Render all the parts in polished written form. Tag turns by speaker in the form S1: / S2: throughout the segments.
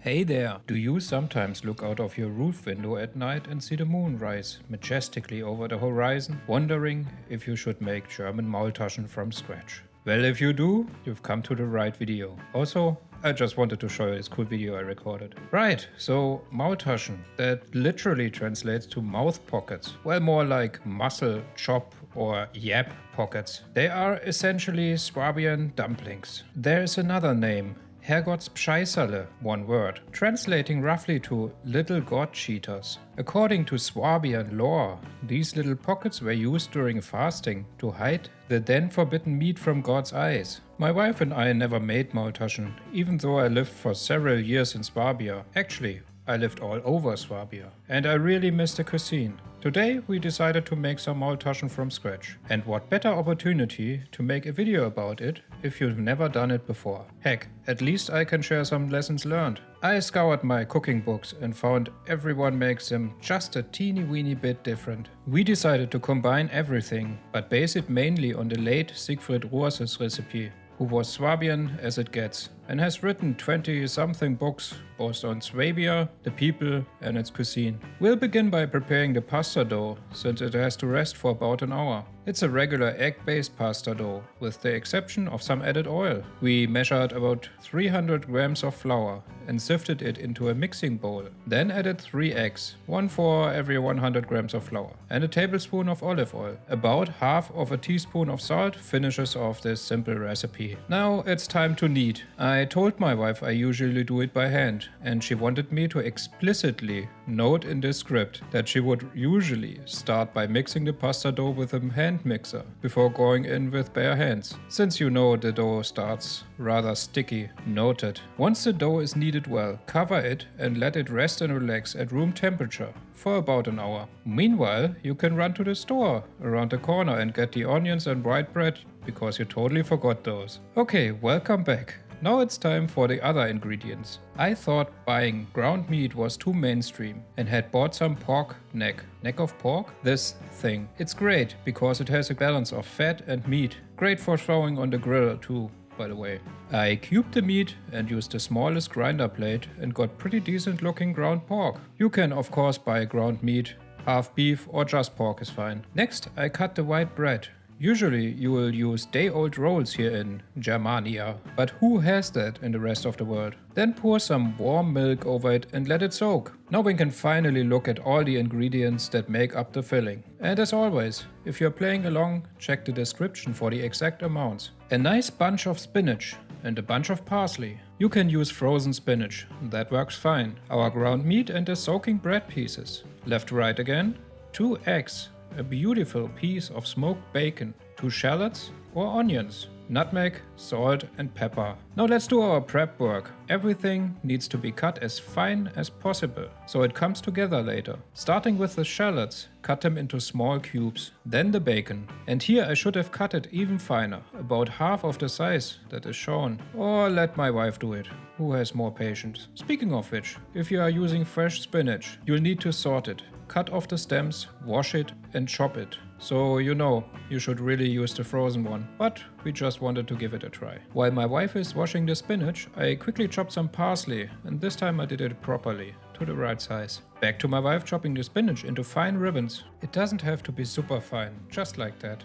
S1: Hey there! Do you sometimes look out of your roof window at night and see the moon rise majestically over the horizon, wondering if you should make German Maultaschen from scratch? Well, if you do, you've come to the right video. Also, I just wanted to show you this cool video I recorded. Right, so Maultaschen, that literally translates to mouth pockets. Well, more like muscle, chop or yap pockets. They are essentially Swabian dumplings. There is another name, Herrgottspscheißerle, one word, translating roughly to little god cheaters. According to Swabian lore, these little pockets were used during fasting to hide the then forbidden meat from God's eyes. My wife and I never made Maultaschen, even though I lived for several years in Swabia. Actually, I lived all over Swabia, and I really miss the cuisine. Today we decided to make some Maultaschen from scratch. And what better opportunity to make a video about it if you've never done it before. Heck, at least I can share some lessons learned. I scoured my cooking books and found everyone makes them just a teeny weeny bit different. We decided to combine everything, but base it mainly on the late Sigfried Ruoß's recipe, who was Swabian as it gets, and has written 20-something books both on Swabia, the people and its cuisine. We'll begin by preparing the pasta dough, since it has to rest for about an hour. It's a regular egg-based pasta dough, with the exception of some added oil. We measured about 300 grams of flour and sifted it into a mixing bowl. Then added 3 eggs, one for every 100 grams of flour, and a tablespoon of olive oil. About half of a teaspoon of salt finishes off this simple recipe. Now it's time to knead. I told my wife I usually do it by hand, and she wanted me to explicitly note in this script that she would usually start by mixing the pasta dough with a hand mixer before going in with bare hands. Since you know the dough starts rather sticky, noted. Once the dough is kneaded well, cover it and let it rest and relax at room temperature for about an hour. Meanwhile, you can run to the store around the corner and get the onions and white bread because you totally forgot those. Okay, welcome back. Now it's time for the other ingredients. I thought buying ground meat was too mainstream and had bought some pork neck. Neck of pork? This thing. It's great because it has a balance of fat and meat. Great for throwing on the grill too, by the way. I cubed the meat and used the smallest grinder plate and got pretty decent looking ground pork. You can of course buy ground meat, half beef or just pork is fine. Next I cut the white bread. Usually you will use day-old rolls here in Germania, but who has that in the rest of the world? Then pour some warm milk over it and let it soak. Now we can finally look at all the ingredients that make up the filling. And as always, if you're playing along, check the description for the exact amounts. A nice bunch of spinach and a bunch of parsley. You can use frozen spinach, that works fine. Our ground meat and the soaking bread pieces. Left to right again. 2 eggs. A beautiful piece of smoked bacon, 2 shallots or onions, nutmeg, salt and pepper. Now let's do our prep work. Everything needs to be cut as fine as possible, so it comes together later. Starting with the shallots, cut them into small cubes, then the bacon. And here I should have cut it even finer, about half of the size that is shown. Or let my wife do it, who has more patience. Speaking of which, if you are using fresh spinach, you'll need to sort it. Cut off the stems, wash it and chop it. So you know, you should really use the frozen one, but we just wanted to give it a try. While my wife is washing the spinach, I quickly chopped some parsley, and this time I did it properly, to the right size. Back to my wife chopping the spinach into fine ribbons. It doesn't have to be super fine, just like that.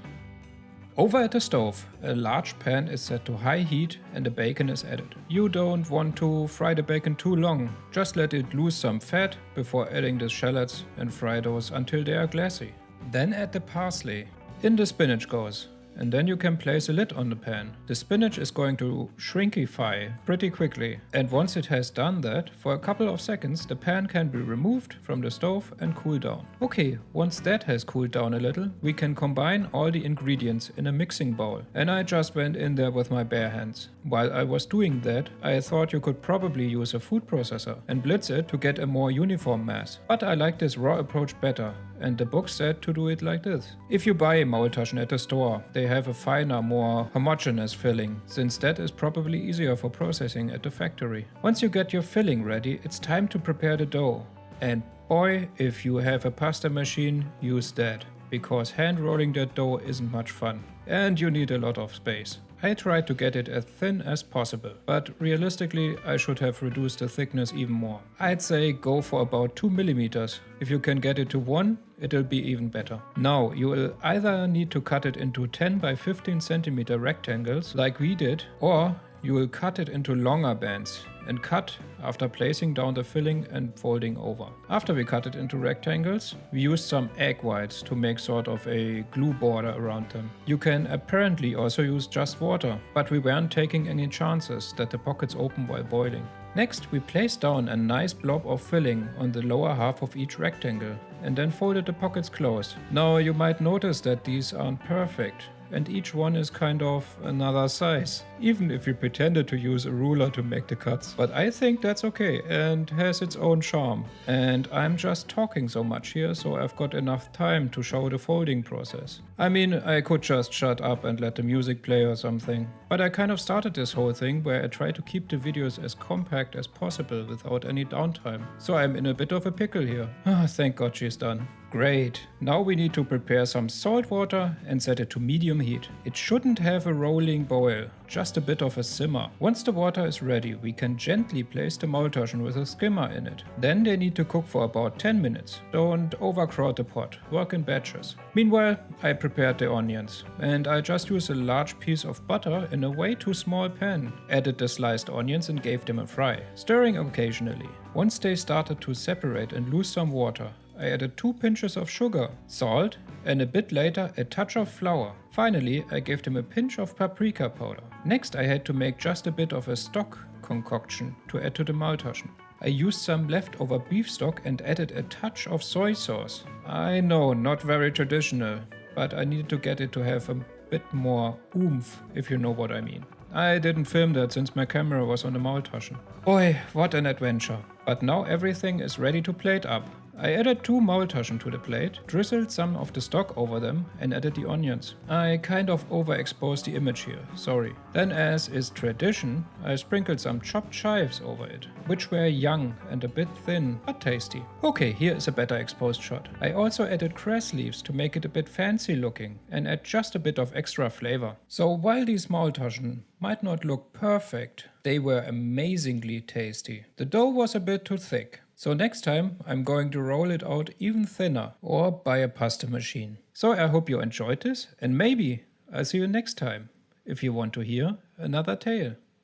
S1: Over at the stove, a large pan is set to high heat and the bacon is added. You don't want to fry the bacon too long, just let it lose some fat before adding the shallots and fry those until they are glassy. Then add the parsley. In the spinach goes. And then you can place a lid on the pan. The spinach is going to shrinkify pretty quickly. And once it has done that, for a couple of seconds the pan can be removed from the stove and cool down. Okay, once that has cooled down a little, we can combine all the ingredients in a mixing bowl. And I just went in there with my bare hands. While I was doing that, I thought you could probably use a food processor and blitz it to get a more uniform mass. But I like this raw approach better. And the book said to do it like this. If you buy Maultaschen at the store, they have a finer, more homogeneous filling, since that is probably easier for processing at the factory. Once you get your filling ready, it's time to prepare the dough. And boy, if you have a pasta machine, use that, because hand rolling that dough isn't much fun. And you need a lot of space. I tried to get it as thin as possible, but realistically I should have reduced the thickness even more. I'd say go for about 2 millimeters. If you can get it to 1, it'll be even better. Now you will either need to cut it into 10 by 15 centimeter rectangles like we did, or you will cut it into longer bands and cut after placing down the filling and folding over. After we cut it into rectangles, we used some egg whites to make sort of a glue border around them. You can apparently also use just water, but we weren't taking any chances that the pockets open while boiling. Next, we placed down a nice blob of filling on the lower half of each rectangle and then folded the pockets closed. Now you might notice that these aren't perfect, and each one is kind of another size, even if we pretended to use a ruler to make the cuts. But I think that's okay and has its own charm. And I'm just talking so much here, so I've got enough time to show the folding process. I mean, I could just shut up and let the music play or something, but I kind of started this whole thing where I try to keep the videos as compact as possible without any downtime. So I'm in a bit of a pickle here. Thank God she's done. Great, now we need to prepare some salt water and set it to medium heat. It shouldn't have a rolling boil, just a bit of a simmer. Once the water is ready, we can gently place the Maultaschen with a skimmer in it. Then they need to cook for about 10 minutes. Don't overcrowd the pot, work in batches. Meanwhile, I prepared the onions, and I just used a large piece of butter in a way too small pan. Added the sliced onions and gave them a fry, stirring occasionally. Once they started to separate and lose some water, I added 2 pinches of sugar, salt, and a bit later a touch of flour. Finally, I gave them a pinch of paprika powder. Next, I had to make just a bit of a stock concoction to add to the Maultaschen. I used some leftover beef stock and added a touch of soy sauce. I know, not very traditional, but I needed to get it to have a bit more oomph, if you know what I mean. I didn't film that since my camera was on the Maultaschen. Boy, what an adventure. But now everything is ready to plate up. I added 2 Maultaschen to the plate, drizzled some of the stock over them and added the onions. I kind of overexposed the image here, sorry. Then, as is tradition, I sprinkled some chopped chives over it, which were young and a bit thin, but tasty. Okay, here is a better exposed shot. I also added cress leaves to make it a bit fancy looking and add just a bit of extra flavor. So while these Maultaschen might not look perfect, they were amazingly tasty. The dough was a bit too thick. So next time I'm going to roll it out even thinner or buy a pasta machine. So I hope you enjoyed this and maybe I'll see you next time if you want to hear another tale.